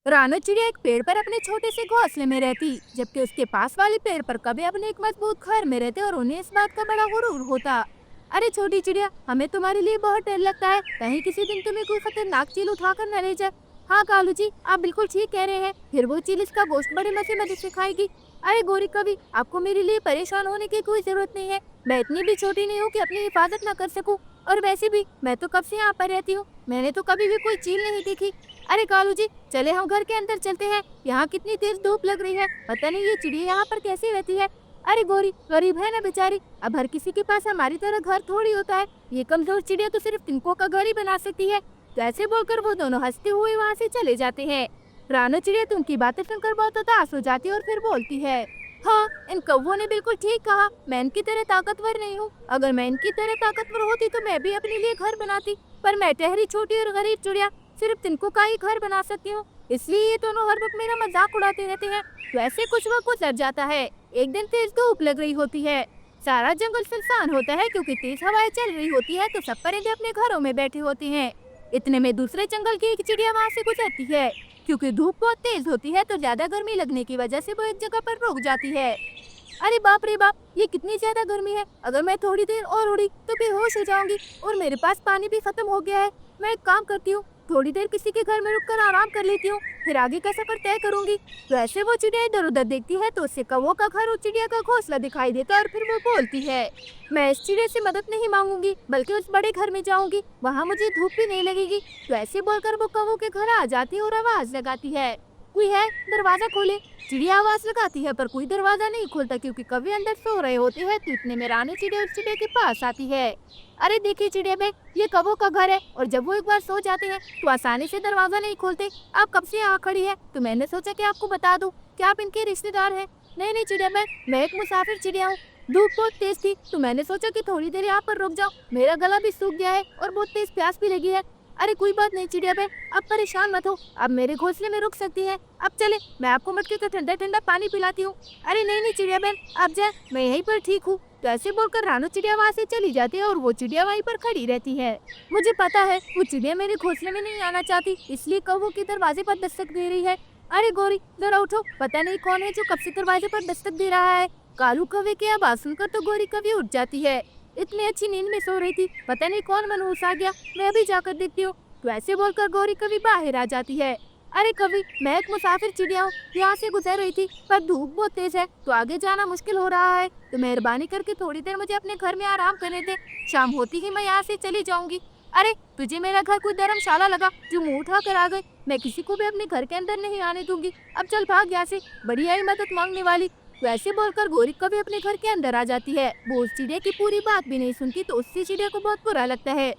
रानो चिड़िया एक पेड़ पर अपने छोटे से घोंसले में रहती, जबकि उसके पास वाले पेड़ पर कभी अपने एक मजबूत घर में रहते और उन्हें इस बात का बड़ा गुरूर होता। अरे छोटी चिड़िया, हमें तुम्हारे लिए बहुत डर लगता है, कहीं किसी दिन तुम्हें कोई खतरनाक चील उठाकर न ले जाए। हाँ कालू जी, आप बिल्कुल ठीक कह रहे हैं, फिर वो चील इसका गोश्त बड़े मजे मजे से खाएगी। अरे गोरी कवि, आपको मेरे लिए परेशान होने की कोई जरूरत नहीं है, मैं इतनी भी छोटी नहीं हूँ कि अपनी हिफाजत न कर सकूँ। और वैसे भी मैं तो कब से यहाँ पर रहती हूँ, मैंने तो कभी भी कोई चील नहीं देखी। अरे कालू जी, चले हम घर के अंदर चलते हैं, यहाँ कितनी तेज धूप लग रही है, पता नहीं ये चिड़िया यहाँ पर कैसे रहती है। अरे गोरी, गरीब है ना बेचारी, अब हर किसी के पास हमारी तरह घर थोड़ी होता है, ये कमजोर चिड़िया तो सिर्फ तिनकों का घर ही बना सकती है। तो ऐसे बोलकर वो दोनों हंसते हुए वहाँ से चले जाते हैं। रानो चिड़िया तो उनकी बातें सुनकर बहुत उदास हो जाती है और फिर बोलती है, हाँ इन कौवों ने बिल्कुल ठीक कहा, मैं इनकी तरह ताकतवर नहीं हूँ, अगर मैं इनकी तरह ताकतवर होती तो मैं भी अपने लिए घर बनाती, पर मैं ठहरी छोटी और गरीब चिड़िया सिर्फ तिनको का ही घर बना सकती हूँ, इसलिए ये दोनों हर वक्त मेरा मजाक उड़ाते रहते हैं। तो ऐसे कुछ वक्त गुजर जाता है। एक दिन तेज धूप लग रही होती है, सारा जंगल सुनसान होता है क्योंकि तेज हवाएं चल रही होती है, तो सब परिंदे अपने घरों में बैठे होते हैं। इतने में दूसरे जंगल की एक चिड़िया वहाँ से गुजरती है, क्योंकि धूप बहुत तेज होती है तो ज्यादा गर्मी लगने की वजह से वो एक जगह पर रुक जाती है। अरे बाप रे बाप, ये कितनी ज्यादा गर्मी है, अगर मैं थोड़ी देर और उड़ी तो बेहोश हो जाऊंगी, और मेरे पास पानी भी खत्म हो गया है। मैं एक काम करती हूँ, थोड़ी देर किसी के घर में रुककर आराम कर लेती हूँ, फिर आगे का सफर तय करूंगी। तो ऐसे वो चिड़िया इधर उधर देखती है तो उससे कौवों का घर और चिड़िया का घोंसला दिखाई देता है, और फिर वो बोलती है, मैं इस चिड़िया से मदद नहीं मांगूंगी, बल्कि उस बड़े घर में जाऊंगी, वहाँ मुझे धूप भी नहीं लगेगी। तो ऐसे बोलकर वो कौवों के घर आ जाती है और आवाज लगाती है, कोई है, दरवाजा खोले। चिड़िया आवाज लगाती है पर कोई दरवाजा नहीं खोलता, क्योंकि कभी अंदर सो रहे होते हैं। तो इतने में रानी चिड़िया उस चिड़िया के पास आती है। अरे देखिए चिड़िया बहन, ये कौवों का घर है, और जब वो एक बार सो जाते हैं तो आसानी से दरवाजा नहीं खोलते। आप कब से यहाँ खड़ी है, तो मैंने सोचा कि आपको बता दूं कि आप इनके रिश्तेदार हैं। नहीं नहीं चिड़िया बहन, मैं एक मुसाफिर चिड़िया हूँ, धूप बहुत तेज थी तो मैंने सोचा कि थोड़ी देर यहाँ पर रुक जाऊं, मेरा गला भी सूख गया है और बहुत तेज प्यास भी लगी है। अरे कोई बात नहीं चिड़िया बहन, अब परेशान मत हो, अब मेरे घोंसले में रुक सकती है। अब चले, मैं आपको मटके का ठंडा ठंडा पानी पिलाती हूँ। अरे नहीं नहीं चिड़िया बहन, आप जाए, मैं यहीं पर ठीक हूँ। तो ऐसे बोलकर रानू चिड़िया वहाँ से चली जाती है और वो चिड़िया वहीं पर खड़ी रहती है। मुझे पता है वो चिड़िया मेरे घोंसले में नहीं आना चाहती, इसलिए कौवों के दरवाजे पर दस्तक दे रही है। अरे गोरी जरा उठो, पता नहीं कौन है जो कब से दरवाजे पर दस्तक दे रहा है। कालू कौवे की आवाज सुनकर तो गोरी कभी उठ जाती है, इतनी अच्छी नींद में सो रही थी, पता नहीं कौन मनहूस आ गया, मैं अभी जाकर देखती हूँ। तो ऐसे बोलकर गौरी कवि बाहर आ जाती है। अरे कवि, मैं एक मुसाफिर चिड़िया हूँ, यहाँ से गुजर रही थी, पर धूप बहुत तेज है तो आगे जाना मुश्किल हो रहा है, तो मेहरबानी करके थोड़ी देर मुझे अपने घर में आराम करने दे, शाम होती ही मैं यहाँ से चली जाऊंगी। अरे तुझे मेरा घर कोई धर्मशाला लगा जो मुंह उठा कर आ गई, मैं किसी को भी अपने घर के अंदर नहीं आने दूंगी, अब चल भाग यहाँ से, बड़ी आई मदद मांगने वाली। तो ऐसे बोलकर गोरी कवि अपने घर के अंदर आ जाती है। वो उस चिड़िया की पूरी बात भी नहीं सुनती, तो उससे चिड़िया को बहुत बुरा लगता है।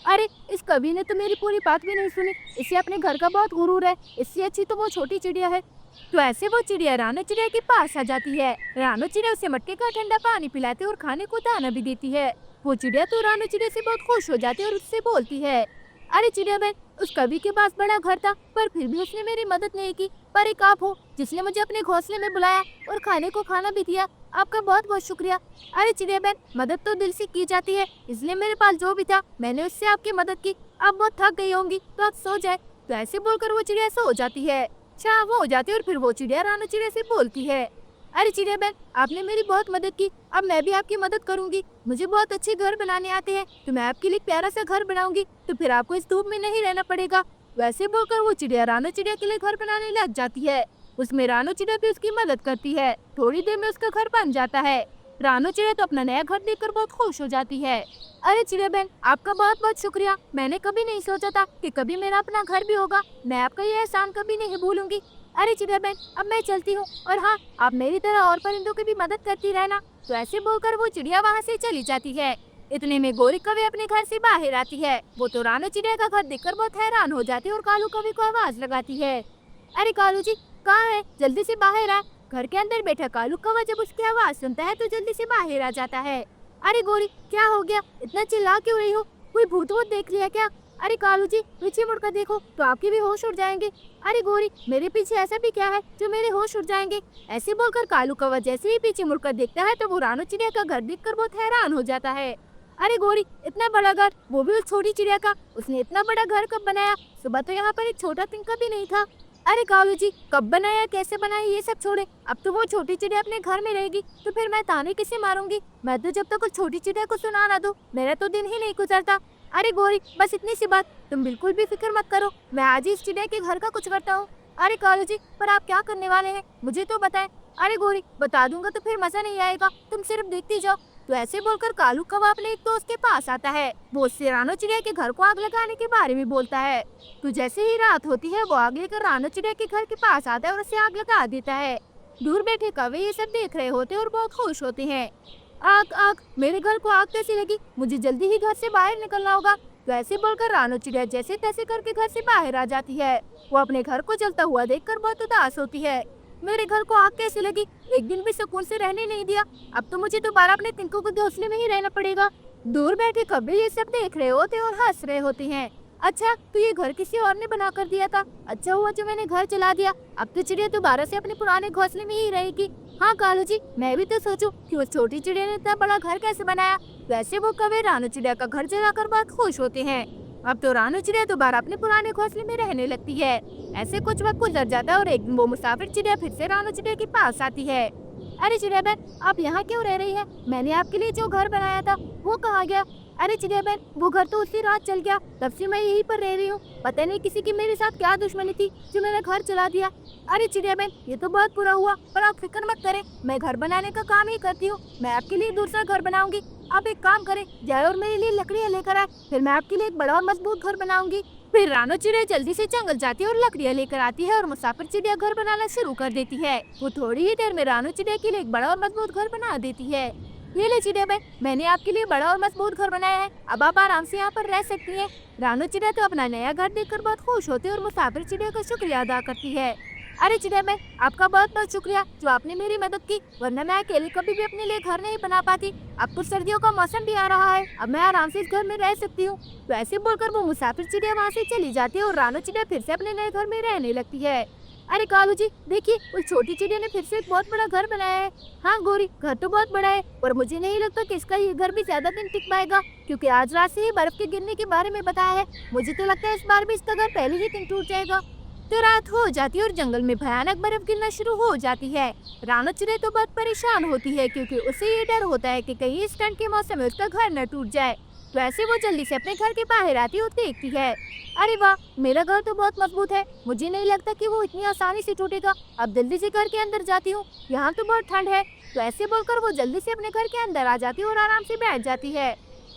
अरे इस कवि ने तो मेरी पूरी बात भी नहीं सुनी, इसे अपने घर का बहुत गुरूर है, इससे अच्छी तो वो छोटी चिड़िया है। तो ऐसे वो चिड़िया रानो चिड़िया के पास आ जाती है। रानो चिड़िया उसे मटके का ठंडा पानी पिलाती है और खाने को दाना भी देती है। वो चिड़िया तो रानो चिड़िया से बहुत खुश हो जाती है और उससे बोलती है, अरे चिड़िया बहन, उस कवि के पास बड़ा घर था पर फिर भी उसने मेरी मदद नहीं की, पर एक आप हो जिसने मुझे अपने घोंसले में बुलाया और खाने को खाना भी दिया, आपका बहुत बहुत शुक्रिया। अरे चिड़िया बहन, मदद तो दिल से की जाती है, इसलिए मेरे पास जो भी था मैंने उससे आपकी मदद की, आप बहुत थक गई होंगी तो आप सो जाए। तो ऐसे बोलकर वो चिड़िया सो जाती है। शाम हो जाती है और फिर वो चिड़िया रानो चिड़िया से बोलती है, अरे चिड़िया बहन, आपने मेरी बहुत मदद की, अब मैं भी आपकी मदद करूंगी, मुझे बहुत अच्छे घर बनाने आते हैं, तो मैं आपके लिए प्यारा सा घर बनाऊंगी, तो फिर आपको इस धूप में नहीं रहना पड़ेगा। वैसे बोलकर वो चिड़िया रानो चिड़िया के लिए घर बनाने लग जाती है। उसमें रानो चिड़िया भी उसकी मदद करती है, थोड़ी देर में उसका घर बन जाता है। रानो चिड़िया तो अपना नया घर देखकर बहुत खुश हो जाती है। अरे चिड़िया बहन, आपका बहुत बहुत शुक्रिया, मैंने कभी नहीं सोचा था कि कभी मेरा अपना घर भी होगा, मैं आपका ये एहसान कभी नहीं भूलूंगी। अरे चिड़िया बहन, अब मैं चलती हूँ, और हाँ, आप मेरी तरह और परिंदों की भी मदद करती रहना। तो ऐसे बोलकर वो चिड़िया वहाँ से चली जाती है। इतने में गोरी कवि अपने घर से बाहर आती है। वो तो रानो चिड़िया का घर देखकर बहुत हैरान हो जाती है और कालू कवि को आवाज लगाती है, अरे कालू जी कहाँ है, जल्दी से बाहर आ। घर के अंदर बैठा कालू कौवा जब उसकी आवाज सुनता है तो जल्दी से बाहर आ जाता है। अरे गोरी क्या हो गया, इतना चिल्ला क्यों रही हो, कोई भूत वूत देख लिया क्या? अरे कालू जी पीछे मुड़कर देखो तो आपके भी होश उड़ जाएंगे। अरे गोरी, मेरे पीछे ऐसा भी क्या है जो मेरे होश उड़ जाएंगे? ऐसे बोलकर कालू कौवा जैसे ही पीछे मुड़कर देखता है तो वो रानो चिड़िया का घर देखकर बहुत हैरान हो जाता है। अरे गोरी, इतना बड़ा घर, वो भी उस छोटी चिड़िया का, उसने इतना बड़ा घर कब बनाया? सुबह तो यहाँ पर एक छोटा तिनका भी नहीं था। अरे कालू जी, कब बनाया, कैसे बनाया, ये सब छोड़े। अब तो वो छोटी चिड़िया अपने घर में रहेगी तो फिर मैं ताने किसे मारूंगी। मैं तो जब तक उस छोटी चिड़िया को सुना ना दूं मेरा तो दिन ही नहीं गुजरता। अरे गोरी, बस इतनी सी बात, तुम बिल्कुल भी फिक्र मत करो, मैं आज ही इस चिड़िया के घर का कुछ करता हूँ। अरे कालू जी, पर आप क्या करने वाले हैं, मुझे तो बताएं। अरे गोरी, बता दूंगा तो फिर मजा नहीं आएगा, तुम सिर्फ देखती जाओ। तो ऐसे बोलकर कालू कौवा अपने एक दोस्त के पास आता है। वो उससे रानो चिड़िया के घर को आग लगाने के बारे में बोलता है। तो जैसे ही रात होती है वो आग लेकर रानो चिड़िया के घर के पास आता है और उसे आग लगा देता है। दूर बैठे कौवे ये सब देख रहे होते और बहुत खुश होते हैं। आग आग, मेरे घर को आग कैसी लगी, मुझे जल्दी ही घर से बाहर निकलना होगा। तो ऐसे बोलकर रानो चिड़िया जैसे तैसे करके घर से बाहर आ जाती है। वो अपने घर को जलता हुआ देखकर बहुत उदास होती है। मेरे घर को आग कैसे लगी, एक दिन भी सुकून से रहने नहीं दिया, अब तो मुझे दोबारा अपने तिनकों के घोंसले में ही रहना पड़ेगा। दूर बैठे कौवे ये सब देख रहे होते और हंस रहे होते हैं। अच्छा, तो ये घर किसी और ने बना कर दिया था, अच्छा हुआ जो मैंने घर चला दिया, अब तो चिड़िया दोबारा से अपने पुराने घोंसले में ही रहेगी। हाँ कालू जी, मैं भी तो सोचूं कि उस छोटी चिड़िया ने इतना बड़ा घर कैसे बनाया। वैसे वो कौवे रानो चिड़िया का घर जलाकर बहुत खुश होते हैं। अब तो रानो चिड़िया दोबारा अपने पुराने घोंसले में रहने लगती है। ऐसे कुछ वक्त गुजर जाता है और एक दिन वो मुसाफिर चिड़िया फिर से रानो चिड़िया के पास आती है। अरे चिड़िया बहन, आप यहाँ क्यों रह रही है, मैंने आपके लिए जो घर बनाया था वो कहाँ गया। अरे चिड़िया बहन, वो घर तो उसी रात चल गया, तब से मैं यहीं पर रह रही हूँ, पता नहीं किसी की मेरे साथ क्या दुश्मनी थी जो मेरा घर चला दिया। अरे चिड़िया बहन, ये तो बहुत बुरा हुआ, पर आप फिक्र मत करें, मैं घर बनाने का काम ही करती हूँ, मैं आपके लिए दूसरा घर बनाऊंगी। आप एक काम करें, जाए और मेरे लिए लकड़ियाँ लेकर आए, फिर मैं आपके लिए एक बड़ा और मजबूत घर बनाऊंगी। फिर रानो चिड़िया जल्दी से जंगल जाती है और लकड़ियाँ लेकर आती है और मुसाफिर चिड़िया घर बनाना शुरू कर देती है। वो थोड़ी ही देर में रानो चिड़िया के लिए एक बड़ा और मजबूत घर बना देती है। ये ले चिड़िया बहन, मैंने आपके लिए बड़ा और मजबूत घर बनाया है, अब आप आराम से यहाँ पर रह सकती हैं। रानो चिड़िया तो अपना नया घर देखकर बहुत खुश होती है और मुसाफिर चिड़िया का शुक्रिया अदा करती है। अरे चिड़िया बहन, आपका बहुत बहुत शुक्रिया जो आपने मेरी मदद की, वरना मैं अकेले कभी भी अपने लिए घर नहीं बना पाती। अब तो सर्दियों का मौसम भी आ रहा है, अब मैं आराम से इस घर में रह सकती हूँ। तो ऐसे बोलकर वो मुसाफिर चिड़िया वहाँ से चली जाती है और रानो चिड़िया फिर से अपने नए घर में रहने लगती है। अरे कालू जी, देखिए उस छोटी चिड़िया ने फिर से एक बहुत बड़ा घर बनाया है। हाँ गोरी, घर तो बहुत बड़ा है, पर मुझे नहीं लगता कि इसका ये घर भी ज्यादा दिन टिक पाएगा, क्योंकि आज रात से ही बर्फ के गिरने के बारे में बताया है। मुझे तो लगता है इस बार भी इसका घर पहले ही दिन टूट जाएगा। तो रात हो जाती है और जंगल में भयानक बर्फ गिरना शुरू हो जाती है। रानो चिड़िया तो बहुत परेशान होती है क्योंकि उसे ये डर होता है कि कहीं इस ठंड के मौसम में उसका घर न टूट जाए। तो ऐसे वो जल्दी से अपने घर के बाहर आती है और देखती है, अरे वाह, मेरा घर तो बहुत मजबूत है, मुझे नहीं लगता कि वो इतनी आसानी से टूटेगा। अब जल्दी से घर के अंदर जाती हूँ, यहाँ तो बहुत ठंड है। तो ऐसे बोलकर वो जल्दी से अपने घर के अंदर आ जाती है और आराम से बैठ जाती है।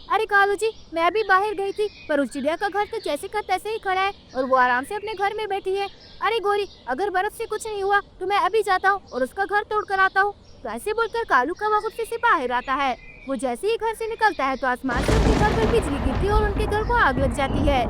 अरे कालू जी, मैं भी बाहर गई थी, पर उस चिड़िया का घर तो जैसे का तैसे ही खड़ा है और वो आराम से अपने घर में बैठी है। अरे गोरी, अगर बर्फ से कुछ नहीं हुआ तो मैं अभी जाता हूँ और उसका घर तोड़ कर आता हूँ। तो ऐसे बोलकर कालू कौवा गुस्से से बाहर आता है। वो जैसे ही घर से निकलता है तो आसमान से उनके घर पर बिजली गिरती है और उनके घर को आग लग जाती है।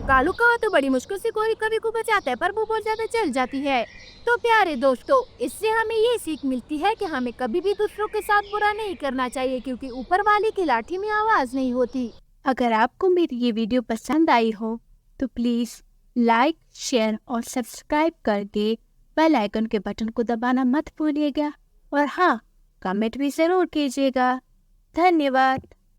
कालू कौवा तो बड़ी मुश्किल से गोरी कभी को बचाता है, पर वो बहुत ज्यादा जल जाती है। तो प्यारे दोस्तों, इससे हमें ये सीख मिलती है कि हमें कभी भी दूसरों के साथ बुरा नहीं करना चाहिए, क्योंकि ऊपर वाले की लाठी में आवाज नहीं होती। अगर आपको मेरी ये वीडियो पसंद आई हो तो प्लीज़ लाइक, शेयर और सब्सक्राइब करके बेल आइकन के बटन को दबाना मत भूलिएगा। और हाँ, कमेंट भी ज़रूर कीजिएगा। धन्यवाद।